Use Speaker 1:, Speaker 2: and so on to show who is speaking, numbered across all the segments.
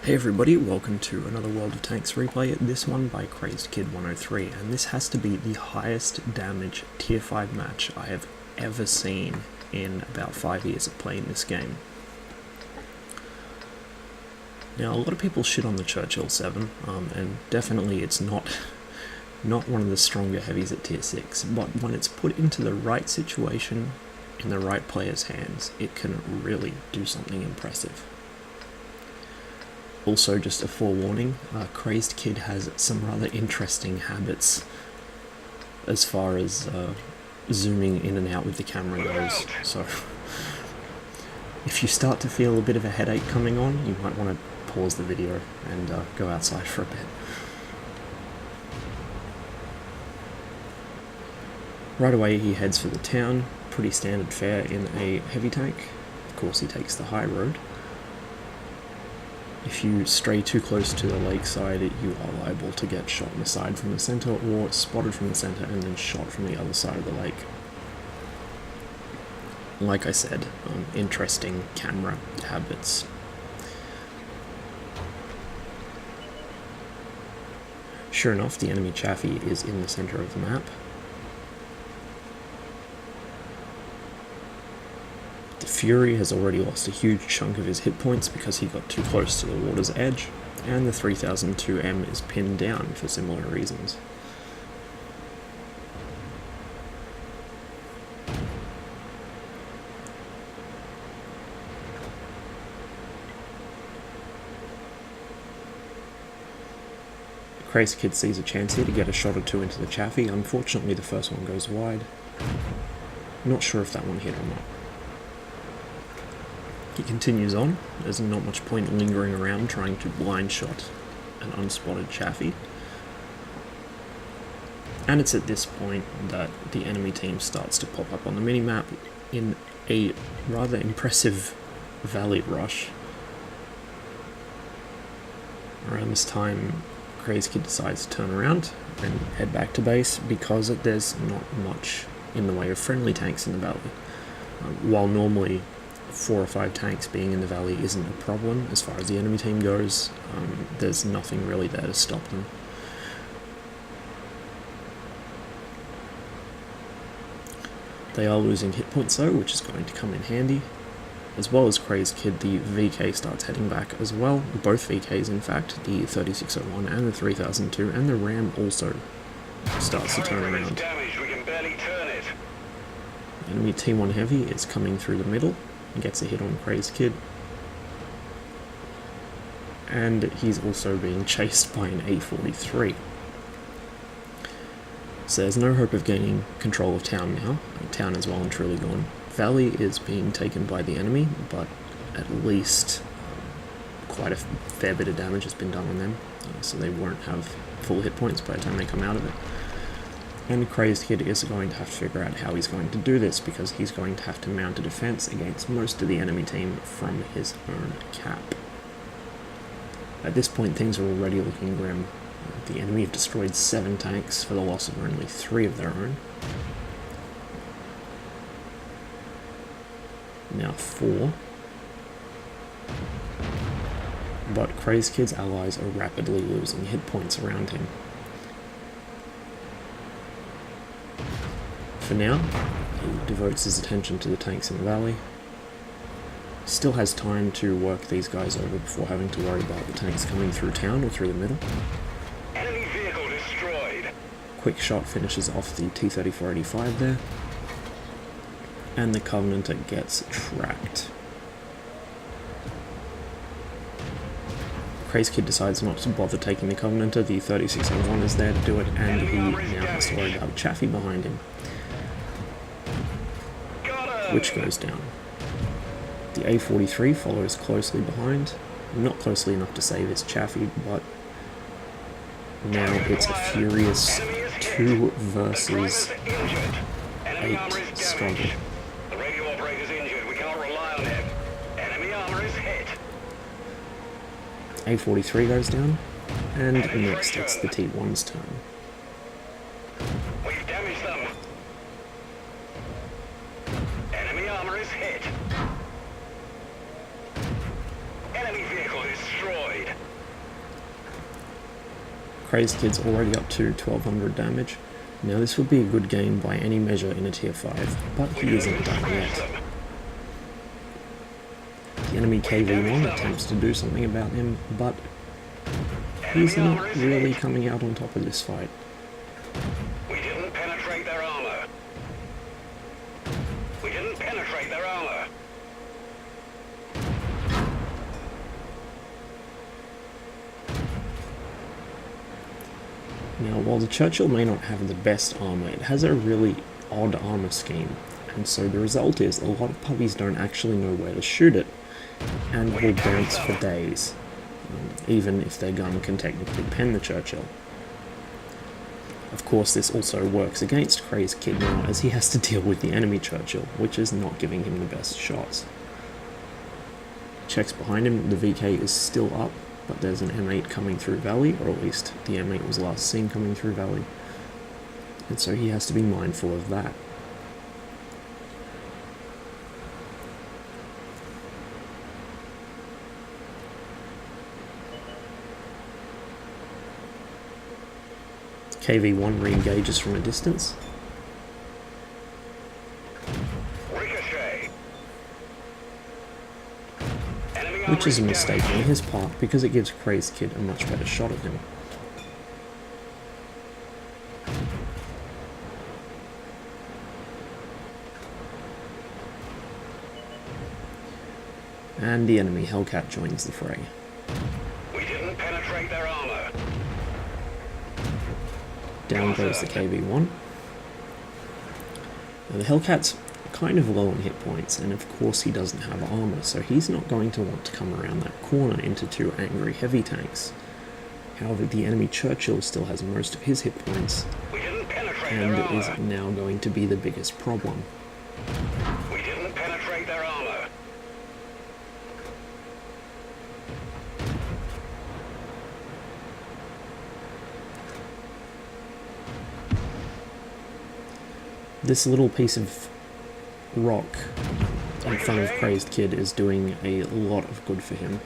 Speaker 1: Hey everybody, welcome to another World of Tanks replay, this one by Crazedkid 103, and this has to be the highest damage tier 5 match I have ever seen in about 5 years of playing this game. Now a lot of people shit on the Churchill 7, and definitely it's not one of the stronger heavies at tier 6, but when it's put into the right situation, in the right player's hands, it can really do something impressive. Also, just a forewarning, Crazedkid has some rather interesting habits as far as zooming in and out with the camera goes, so if you start to feel a bit of a headache coming on, you might want to pause the video and go outside for a bit. Right away he heads for the town, pretty standard fare in a heavy tank. Of course he takes the high road. If you stray too close to the lakeside, you are liable to get shot in the side from the center, or spotted from the center and then shot from the other side of the lake. Like I said, interesting camera habits. Sure enough, the enemy Chaffee is in the center of the map. The Fury has already lost a huge chunk of his hit points because he got too close to the water's edge, and the 3002M is pinned down for similar reasons. Crazedkid sees a chance here to get a shot or two into the Chaffee. Unfortunately the first one goes wide. Not sure if that one hit or not. He continues on. There's not much point lingering around trying to blind shot an unspotted Chaffee. And it's at this point that the enemy team starts to pop up on the minimap in a rather impressive valley rush. Around this time, Crazedkid decides to turn around and head back to base because there's not much in the way of friendly tanks in the valley. While normally 4 or 5 tanks being in the valley isn't a problem as far as the enemy team goes, there's nothing really there to stop them. They are losing hit points though, which is going to come in handy. As well as Crazedkid, the VK starts heading back as well, both VKs in fact, the 3601 and the 3002, and the Ram also starts to turn around. Enemy T1 Heavy is coming through the middle, gets a hit on Crazedkid, and he's also being chased by an A43. So there's no hope of gaining control of town now. Town is well and truly gone. Valley is being taken by the enemy, but at least quite a fair bit of damage has been done on them, so they won't have full hit points by the time they come out of it. And Crazedkid is going to have to figure out how he's going to do this, because he's going to have to mount a defense against most of the enemy team from his own cap. At this point things are already looking grim. The enemy have destroyed 7 tanks for the loss of only 3 of their own. Now 4. But Crazedkid's allies are rapidly losing hit points around him. For now, he devotes his attention to the tanks in the valley. Still has time to work these guys over before having to worry about the tanks coming through town or through the middle.
Speaker 2: Enemy vehicle destroyed.
Speaker 1: Quick shot finishes off the T-3485 there. And the Covenanter gets tracked. Crazedkid decides not to bother taking the Covenanter. The 3601 is there to do it, and he now has to worry about Chaffee behind him, which goes down. The A43 follows closely behind, not closely enough to save his Chaffee, but now it's a furious 2 versus 8 struggle.
Speaker 2: The radio operator's injured. We can't rely on him. Enemy armor is hit.
Speaker 1: A43 goes down, and next it's the T1's turn.
Speaker 2: We've damaged them. Enemy armor is hit. Enemy vehicle destroyed.
Speaker 1: Crazedkid's already up to 1200 damage. Now this would be a good game by any measure in a tier 5, but he isn't done yet. The enemy KV1 attempts to do something about him, but he's not really coming out on top of this fight.
Speaker 2: We didn't penetrate their armor. We didn't penetrate their armor.
Speaker 1: Now, while the Churchill may not have the best armor, it has a really odd armor scheme, and so the result is a lot of puppies don't actually know where to shoot it, and will bounce for days, even if their gun can technically pen the Churchill. Of course, this also works against Crazedkid now, as he has to deal with the enemy Churchill, which is not giving him the best shots. Checks behind him, the VK is still up, but there's an M8 coming through Valley, or at least the M8 was last seen coming through Valley, and so he has to be mindful of that. KV1 re-engages from a distance.
Speaker 2: Ricochet.
Speaker 1: Which is a mistake on his part, because it gives Crazedkid a much better shot at him. And the enemy Hellcat joins the fray.
Speaker 2: We didn't penetrate their armor.
Speaker 1: Down goes the KV1. Now the Hellcat's kind of low on hit points, and of course he doesn't have armor, so he's not going to want to come around that corner into two angry heavy tanks. However, the enemy Churchill still has most of his hit points,
Speaker 2: We didn't penetrate
Speaker 1: and
Speaker 2: their armor.
Speaker 1: is now going to be the biggest problem.
Speaker 2: We didn't penetrate their armor.
Speaker 1: This little piece of rock in front of Crazedkid is doing a lot of good for him.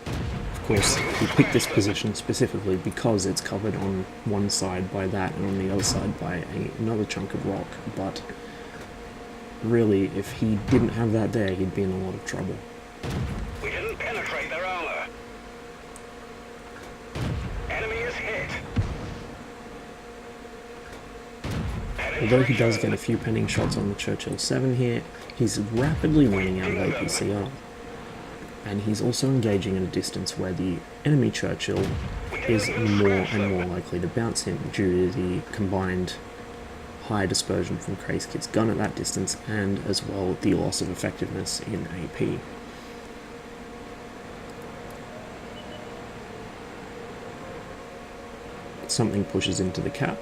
Speaker 1: Of course, he picked this position specifically because it's covered on one side by that and on the other side by another chunk of rock, but really, if he didn't have that there, he'd be in a lot of trouble.
Speaker 2: We didn't penetrate their armor. Enemy is hit.
Speaker 1: Although he does get a few penning shots on the Churchill 7 here, he's rapidly running out of APCR. And he's also engaging at a distance where the enemy Churchill is more and more likely to bounce him due to the combined high dispersion from Crazedkid's gun at that distance, and as well the loss of effectiveness in AP. Something pushes into the cap.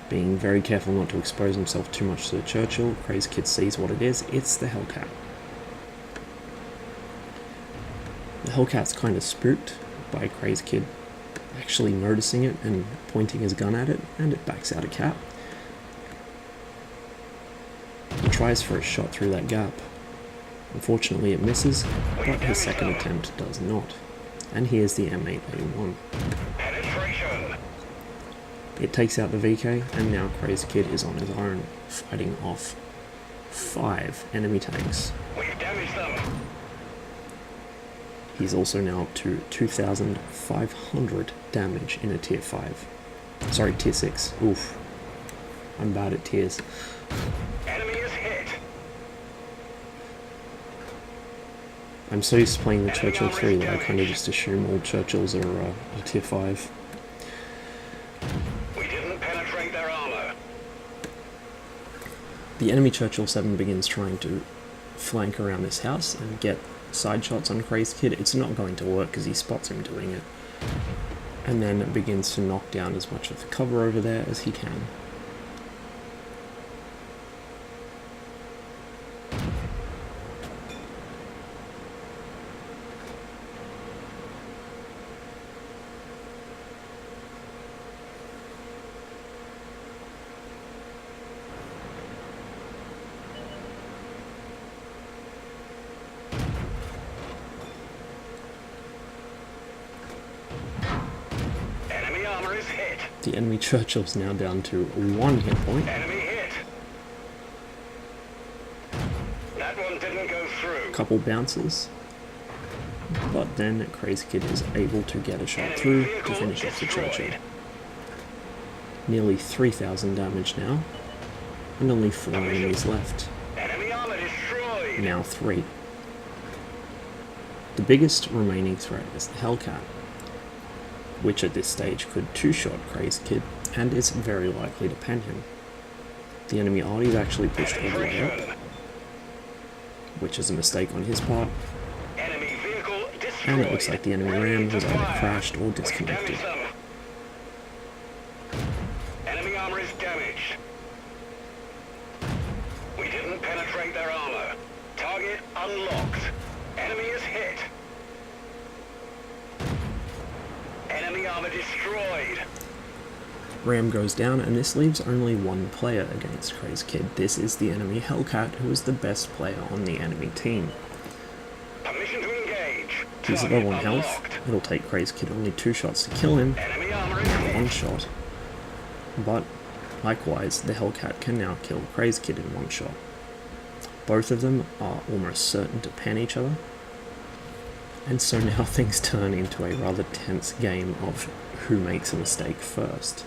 Speaker 1: Being very careful not to expose himself too much to the Churchill, Crazedkid sees what it is. It's the Hellcat. The Hellcat's kind of spooked by Crazedkid actually noticing it and pointing his gun at it, and it backs out a cap. He tries for a shot through that gap. Unfortunately it misses, but his second attempt does not. And here's the M8A1.
Speaker 2: Penetration.
Speaker 1: It takes out the VK, and now Crazedkid is on his own, fighting off 5 enemy tanks.
Speaker 2: We've damaged them.
Speaker 1: He's also now up to 2,500 damage in a tier 5. Sorry, tier 6. Oof. I'm bad at tiers.
Speaker 2: Enemy is hit.
Speaker 1: I'm so used to playing the Churchill 3 that I kind of just assume all Churchills are tier 5.
Speaker 2: We didn't penetrate their armor.
Speaker 1: The enemy Churchill 7 begins trying to flank around this house and get side shots on Crazedkid. It's not going to work because he spots him doing it. And then begins to knock down as much of the cover over there as he can.
Speaker 2: armor is hit.
Speaker 1: The enemy Churchill's now down to 1 hit point.
Speaker 2: Enemy hit. That one didn't go through.
Speaker 1: Couple bounces. But then Crazedkid is able to get a shot through to finish off the Churchill. Nearly 3,000 damage now. And only 4 enemies left.
Speaker 2: Enemy armor destroyed.
Speaker 1: Now 3. The biggest remaining threat is the Hellcat, which at this stage could two-shot Crazedkid and is very likely to pen him. The enemy arty's actually pushed all the way up, which is a mistake on his part,
Speaker 2: Enemy vehicle destroyed.
Speaker 1: and it looks like the enemy ram has either crashed or disconnected.
Speaker 2: Enemy armor is damaged. We didn't penetrate their armor. Target unlocked. Enemy is hit. Enemy armor destroyed.
Speaker 1: Ram goes down, and this leaves only 1 player against Crazedkid. This is the enemy Hellcat, who is the best player on the enemy team.
Speaker 2: Permission to engage.
Speaker 1: He's
Speaker 2: Target
Speaker 1: low on health.
Speaker 2: unlocked.
Speaker 1: It'll take Crazedkid only 2 shots to kill him,
Speaker 2: Enemy armor is
Speaker 1: now 1
Speaker 2: hit.
Speaker 1: shot. But likewise, the Hellcat can now kill Crazedkid in 1 shot. Both of them are almost certain to pen each other, and so now things turn into a rather tense game of who makes a mistake first.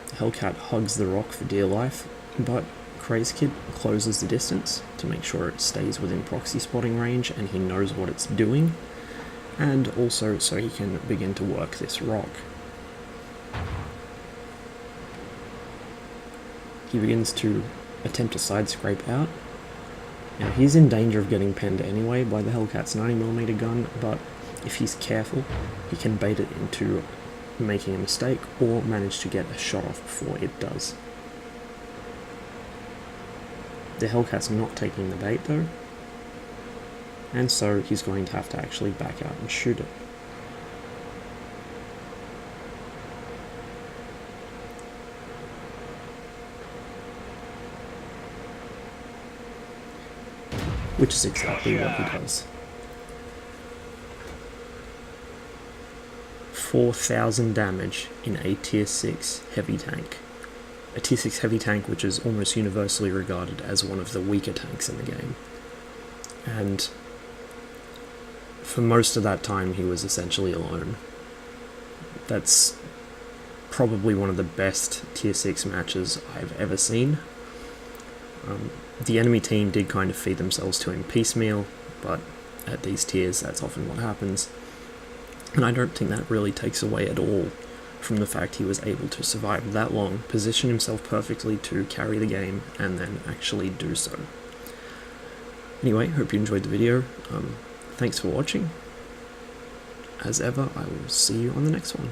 Speaker 1: The Hellcat hugs the rock for dear life, but Crazedkid closes the distance to make sure it stays within proxy spotting range and he knows what it's doing, and also so he can begin to work this rock. He begins to attempt to side scrape out. Now he's in danger of getting penned anyway by the Hellcat's 90mm gun, but if he's careful, he can bait it into making a mistake or manage to get a shot off before it does. The Hellcat's not taking the bait though, and so he's going to have to actually back out and shoot it. Which is exactly what he does. 4,000 damage in a tier 6 heavy tank. A tier 6 heavy tank which is almost universally regarded as one of the weaker tanks in the game. And for most of that time he was essentially alone. That's probably one of the best tier 6 matches I've ever seen. The enemy team did kind of feed themselves to him piecemeal, but at these tiers that's often what happens. And I don't think that really takes away at all from the fact he was able to survive that long, position himself perfectly to carry the game, and then actually do so. Anyway, hope you enjoyed the video. Thanks for watching. As ever, I will see you on the next one.